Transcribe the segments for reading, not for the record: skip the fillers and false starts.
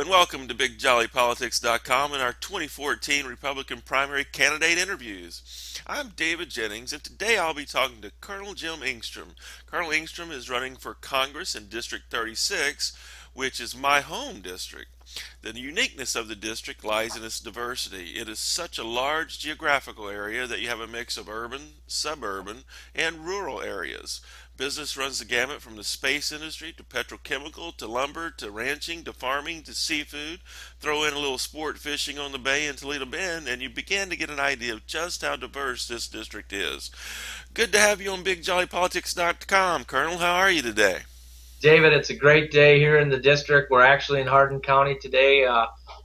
and welcome to BigJollyPolitics.com and our 2014 Republican primary candidate interviews. I'm David Jennings, and today I'll be talking to Colonel Jim Engstrand. Colonel Engstrand is running for Congress in District 36, which is my home district. The uniqueness of the district lies in its diversity. It is such a large geographical area that you have a mix of urban, suburban, and rural areas. Business runs the gamut from the space industry to petrochemical to lumber to ranching to farming to seafood. Throw in a little sport fishing on the bay in Toledo Bend, and you begin to get an idea of just how diverse this district is. Good to have you on BigJollyPolitics.com, Colonel. How are you today? David, it's a great day here in the district. We're actually in Hardin County today,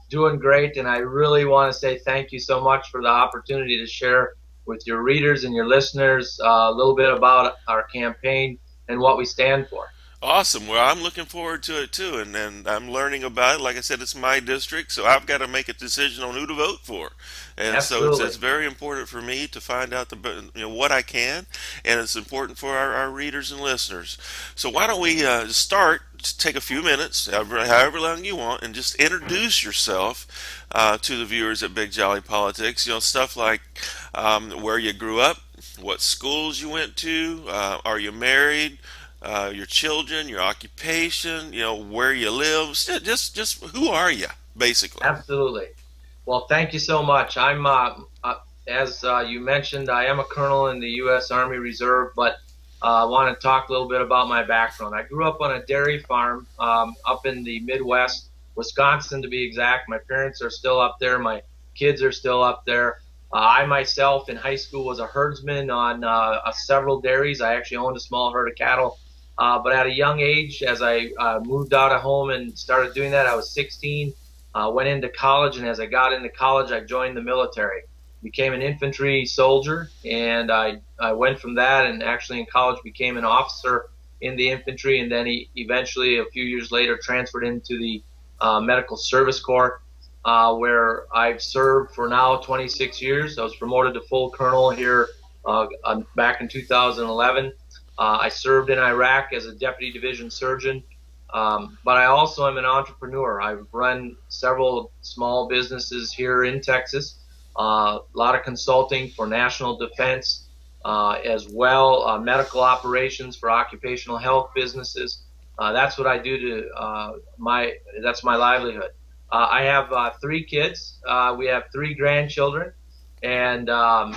doing great, and I really want to say thank you so much for the opportunity to share with your readers and your listeners a little bit about our campaign and what we stand for. Awesome. Well, I'm looking forward to it too, and I'm learning about it. Like I said, it's my district, so I've got to make a decision on who to vote for, and so it's Absolutely. very important for me to find out what I can, and it's important for our readers and listeners. So why don't we start? Just take a few minutes, however long you want, and just introduce yourself to the viewers at Big Jolly Politics. Stuff like where you grew up, what schools you went to, are you married? Your children, your occupation, where you live, just who are you, basically. Absolutely. Well, thank you so much. As you mentioned, I am a colonel in the U.S. Army Reserve, but I want to talk a little bit about my background. I grew up on a dairy farm up in the Midwest, Wisconsin to be exact. My parents are still up there. My kids are still up there. I myself in high school was a herdsman on several dairies. I actually owned a small herd of cattle. But at a young age, as I moved out of home and started doing that, I was 16, went into college, and as I got into college, I joined the military, became an infantry soldier, and I went from that and actually in college became an officer in the infantry, and then eventually, a few years later, transferred into the Medical Service Corps, where I've served for now 26 years. I was promoted to full colonel here back in 2011. I served in Iraq as a deputy division surgeon, but I also am an entrepreneur. I've run several small businesses here in Texas, a lot of consulting for national defense, as well medical operations for occupational health businesses. That's what I do that's my livelihood. I have 3 kids. We have 3 grandchildren. And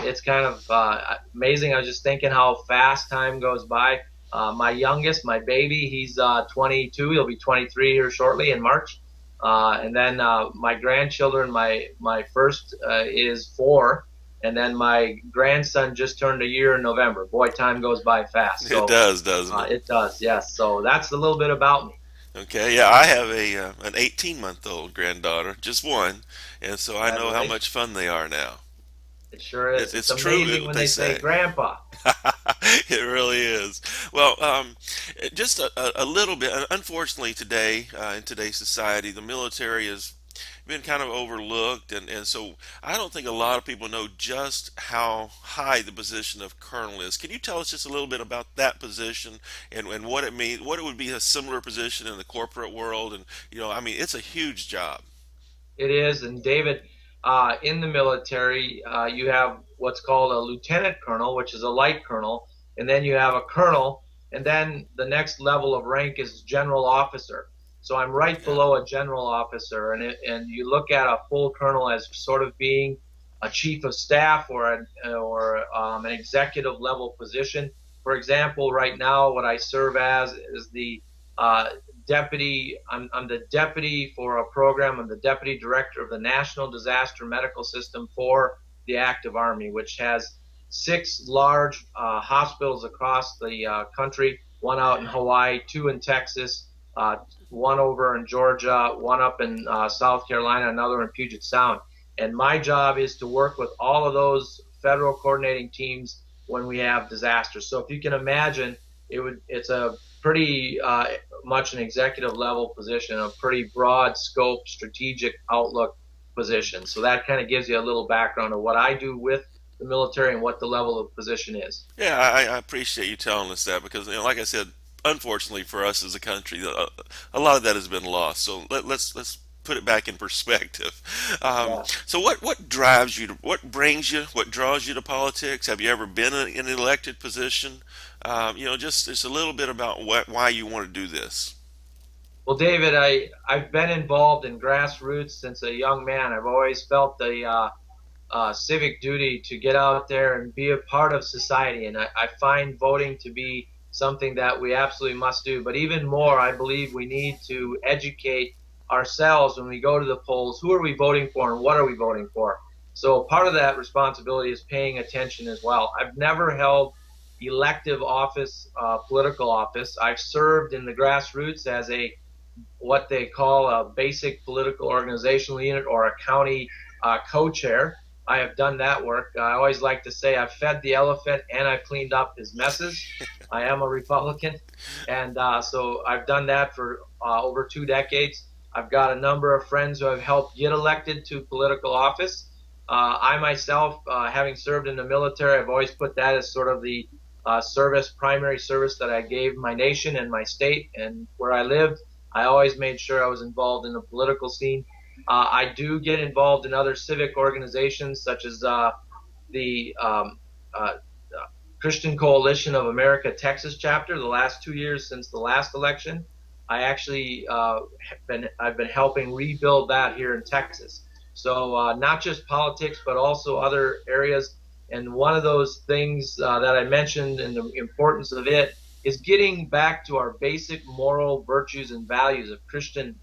it's kind of amazing. I was just thinking how fast time goes by. My youngest, my baby, he's 22. He'll be 23 here shortly in March. And then my grandchildren, my first is 4. And then my grandson just turned a year in November. Boy, time goes by fast. It does, doesn't it? It does, yes. So that's a little bit about me. Okay, yeah, I have an 18-month-old granddaughter, just one, and so I know how much fun they are now. It sure is. It's It's true amazing what when they they say. say grandpa. It really is. Well, just a little bit. Unfortunately, today in today's society, the military has been kind of overlooked, and so I don't think a lot of people know just how high the position of colonel is. Can you tell us just a little bit about that position and what it means? What it would be a similar position in the corporate world, and I mean, it's a huge job. It is, and David, in the military, you have what's called a lieutenant colonel, which is a light colonel, and then you have a colonel, and then the next level of rank is general officer. So I'm right Yeah. below a general officer, and you look at a full colonel as sort of being a chief of staff an executive level position. For example, right now, what I serve as is the uh, deputy. I'm the deputy for a program. I'm the deputy director of the National Disaster Medical System for the Active Army, which has 6 large hospitals across the country. One out in Hawaii, 2 in Texas, uh, one over in Georgia, one up in South Carolina, another in Puget Sound. And my job is to work with all of those federal coordinating teams when we have disasters. So if you can imagine, it's a pretty much an executive level position, a pretty broad scope, strategic outlook position. So that kind of gives you a little background of what I do with the military and what the level of position is. Yeah, I appreciate you telling us that because, like I said, unfortunately for us as a country, a lot of that has been lost. So let's put it back in perspective. Yeah. So what drives you to, what brings you, what draws you to politics? Have you ever been in an elected position? Just a little bit about why you want to do this. Well, David, I've been involved in grassroots since a young man. I've always felt the civic duty to get out there and be a part of society. And I find voting to be something that we absolutely must do. But even more, I believe we need to educate ourselves when we go to the polls. Who are we voting for and what are we voting for? So part of that responsibility is paying attention as well. I've never held elective office, political office. I've served in the grassroots as a what they call a basic political organizational unit or a county co-chair. I have done that work. I always like to say I've fed the elephant and I've cleaned up his messes. I am a Republican, and so I've done that for over 2 decades. I've got a number of friends who have helped get elected to political office. I myself, having served in the military, I've always put that as sort of the primary service that I gave my nation and my state and where I lived. I always made sure I was involved in the political scene. I do get involved in other civic organizations such as the Christian Coalition of America Texas chapter. The last 2 years since the last election, I actually I've been helping rebuild that here in Texas. So not just politics, but also other areas. And one of those things that I mentioned and the importance of it is getting back to our basic moral virtues and values of Christian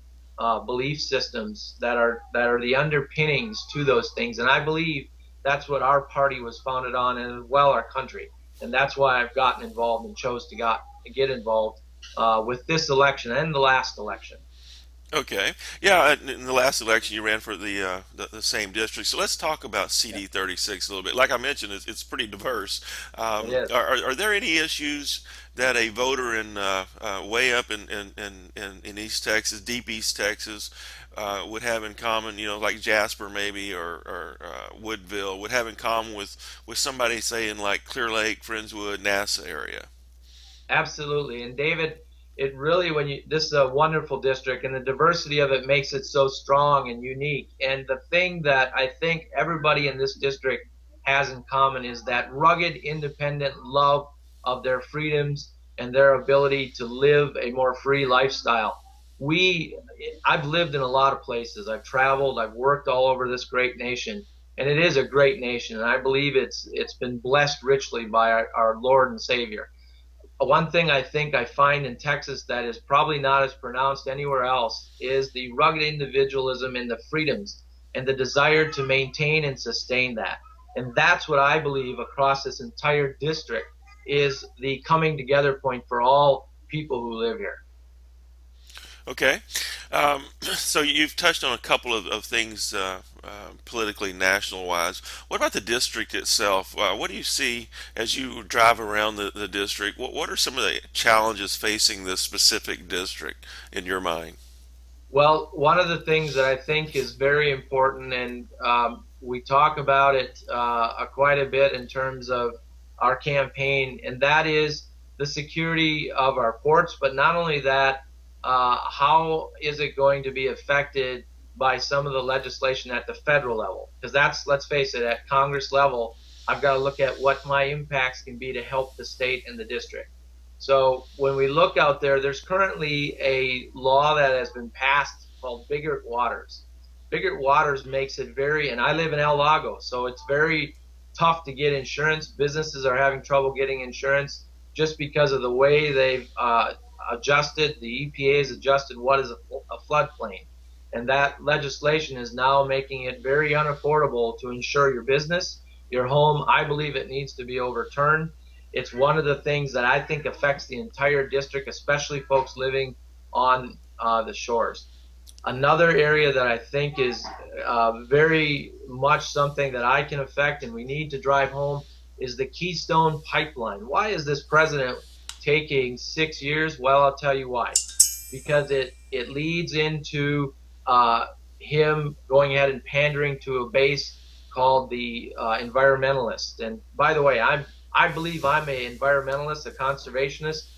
belief systems that are the underpinnings to those things. And I believe that's what our party was founded on, and as well our country. And that's why I've gotten involved and chose to get involved with this election and the last election. Okay. Yeah, in the last election, you ran for the same district. So let's talk about Yeah, CD36 a little bit. Like I mentioned, it's pretty diverse. it is. Are there any issues that a voter in way up in East Texas, deep East Texas, would have in common? Like Jasper maybe or Woodville would have in common with somebody say in like Clear Lake, Friendswood, NASA area. Absolutely. And David, it really, this is a wonderful district, and the diversity of it makes it so strong and unique. And the thing that I think everybody in this district has in common is that rugged, independent love of their freedoms and their ability to live a more free lifestyle. We, I've lived in a lot of places. I've traveled. I've worked all over this great nation, and it is a great nation. And I believe it's been blessed richly by our Lord and Savior. One thing I think I find in Texas that is probably not as pronounced anywhere else is the rugged individualism and the freedoms and the desire to maintain and sustain that. And that's what I believe across this entire district is the coming together point for all people who live here. Okay. So you've touched on a couple of things politically, national wise. What about the district itself? What do you see as you drive around the district? What are some of the challenges facing this specific district in your mind? Well, one of the things that I think is very important, and we talk about it quite a bit in terms of our campaign, and that is the security of our ports. But not only that, how is it going to be affected by some of the legislation at the federal level? Because that's, let's face it, at Congress level, I've got to look at what my impacts can be to help the state and the district. So when we look out there, there's currently a law that has been passed called Bigger Waters. Bigger Waters makes it very, and I live in El Lago, so it's very tough to get insurance. Businesses are having trouble getting insurance just because of the way they've adjusted, the EPA has adjusted what is a floodplain. And that legislation is now making it very unaffordable to insure your business, your home. I believe it needs to be overturned. It's one of the things that I think affects the entire district, especially folks living on the shores. Another area that I think is very much something that I can affect and we need to drive home is the Keystone Pipeline. Why is this president taking 6 years? Well, I'll tell you why. Because it leads into him going ahead and pandering to a base called the environmentalist. And by the way, I believe I'm an environmentalist, a conservationist,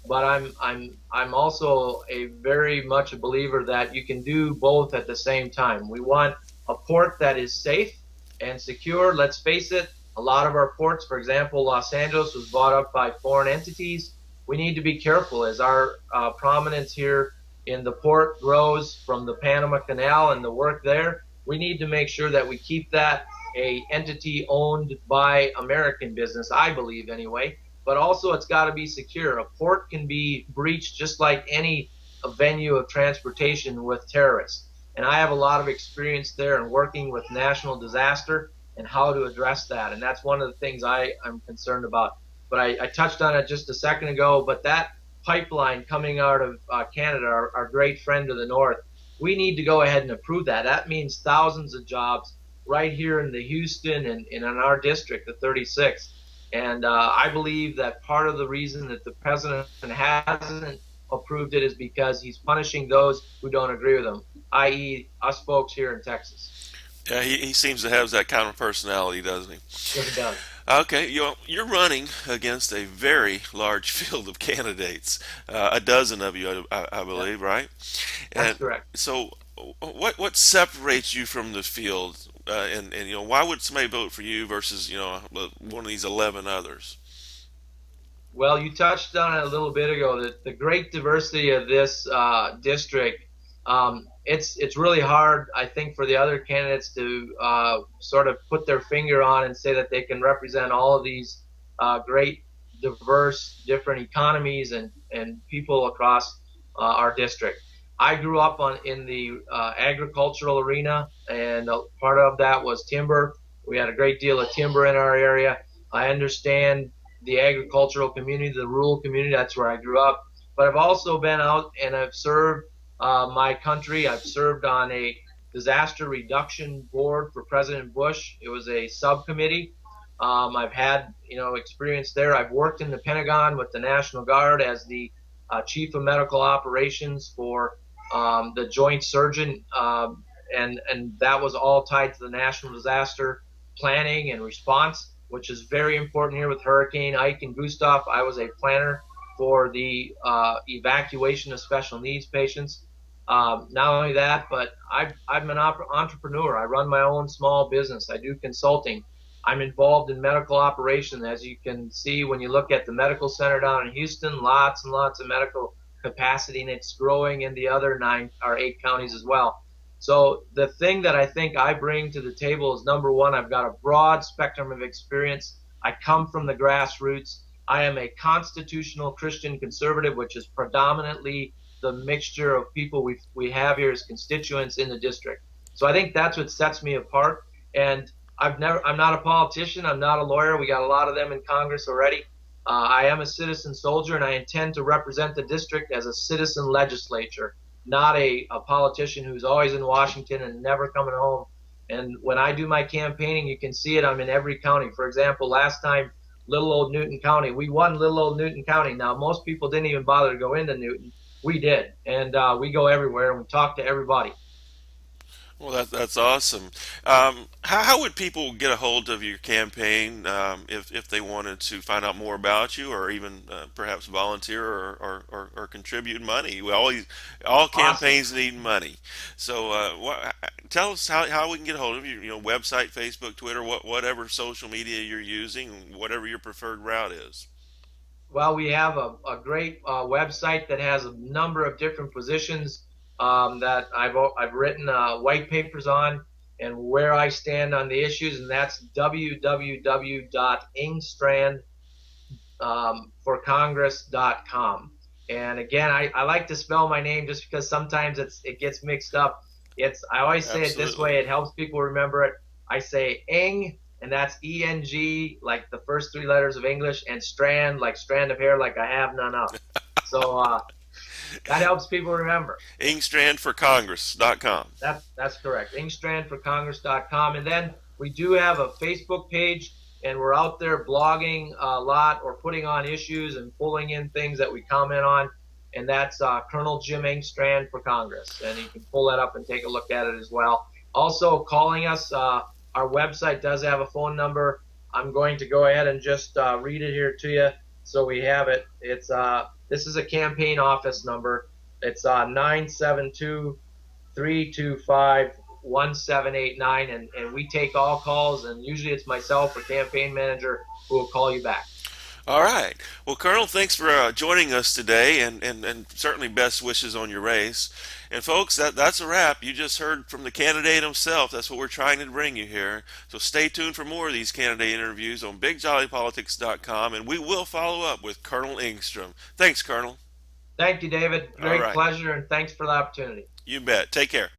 but I'm also a very much a believer that you can do both at the same time. We want a port that is safe and secure. Let's face it, a lot of our ports, for example, Los Angeles was bought up by foreign entities. We need to be careful as our prominence here in the port grows from the Panama Canal and the work there. We need to make sure that we keep that a entity owned by American business, I believe anyway, but also it's got to be secure. A port can be breached just like any venue of transportation with terrorists. And I have a lot of experience there in working with national disaster and how to address that. And that's one of the things I'm concerned about. But I touched on it just a second ago, but that pipeline coming out of Canada, our great friend to the north, we need to go ahead and approve that. That means thousands of jobs right here in the Houston and in our district, the 36. And I believe that part of the reason that the president hasn't approved it is because he's punishing those who don't agree with him, i.e., us folks here in Texas. Yeah, he seems to have that kind of personality, doesn't he? Yes, it does. Okay, you're running against a very large field of candidates, a dozen of you, I Yeah, believe, right? that's And correct. so, what separates you from the field, and why would somebody vote for you versus one of these 11 others? Well, you touched on it a little bit ago. The great diversity of this district, it's really hard, I think, for the other candidates to sort of put their finger on and say that they can represent all of these great, diverse, different economies and people across our district. I grew up in the agricultural arena, and part of that was timber. We had a great deal of timber in our area. I understand the agricultural community, the rural community. That's where I grew up. But I've also been out and I've served my country. I've served on a disaster reduction board for President Bush. It was a subcommittee. I've had experience there. I've worked in the Pentagon with the National Guard as the chief of medical operations for the Joint Surgeon, and that was all tied to the national disaster planning and response, which is very important here with Hurricane Ike and Gustav. I was a planner for the evacuation of special needs patients. Not only that, but I'm an entrepreneur. I run my own small business. I do consulting. I'm involved in medical operations. As you can see when you look at the medical center down in Houston, lots and lots of medical capacity, and it's growing in the other 9 or 8 counties as well. So the thing that I think I bring to the table is, number one, I've got a broad spectrum of experience. I come from the grassroots. I am a constitutional Christian conservative, which is predominantly the mixture of people we have here as constituents in the district. So I think that's what sets me apart. And I'm not a politician. I'm not a lawyer. We got a lot of them in Congress already. I am a citizen soldier, and I intend to represent the district as a citizen legislature, not a politician who's always in Washington and never coming home. And when I do my campaigning, you can see it. I'm in every county. For example, last time, little old Newton County, we won little old Newton County. Now, most people didn't even bother to go into Newton. We did, and we go everywhere and we talk to everybody. Well, that's awesome. How would people get a hold of your campaign if they wanted to find out more about you, or even perhaps volunteer or contribute money? We always all Awesome. campaigns need money. So tell us how we can get a hold of you. Website, Facebook, Twitter, whatever social media you're using, whatever your preferred route is. Well, we have a great website that has a number of different positions that I've written white papers on and where I stand on the issues, and that's www.engstrand.forcongress.com. And again, I like to spell my name just because sometimes it gets mixed up. I always say it this Absolutely. way. It helps people remember it. I say Eng, and that's ENG, like the first 3 letters of English, and strand, like strand of hair, like I have none of. So that helps people remember. Engstrandforcongress.com. That's correct. Engstrandforcongress.com. And then we do have a Facebook page, and we're out there blogging a lot or putting on issues and pulling in things that we comment on. And that's Colonel Jim Engstrand for Congress. And you can pull that up and take a look at it as well. Also, calling us, our website does have a phone number. I'm going to go ahead and just read it here to you so we have it. It's This is a campaign office number. It's 972-325-1789, and we take all calls, and usually it's myself or campaign manager who will call you back. All right. Well, Colonel, thanks for joining us today, and certainly best wishes on your race. And folks, that's a wrap. You just heard from the candidate himself. That's what we're trying to bring you here. So stay tuned for more of these candidate interviews on BigJollyPolitics.com, and we will follow up with Colonel Engstrom. Thanks, Colonel. Thank you, David. All Great right. pleasure, and thanks for the opportunity. You bet. Take care.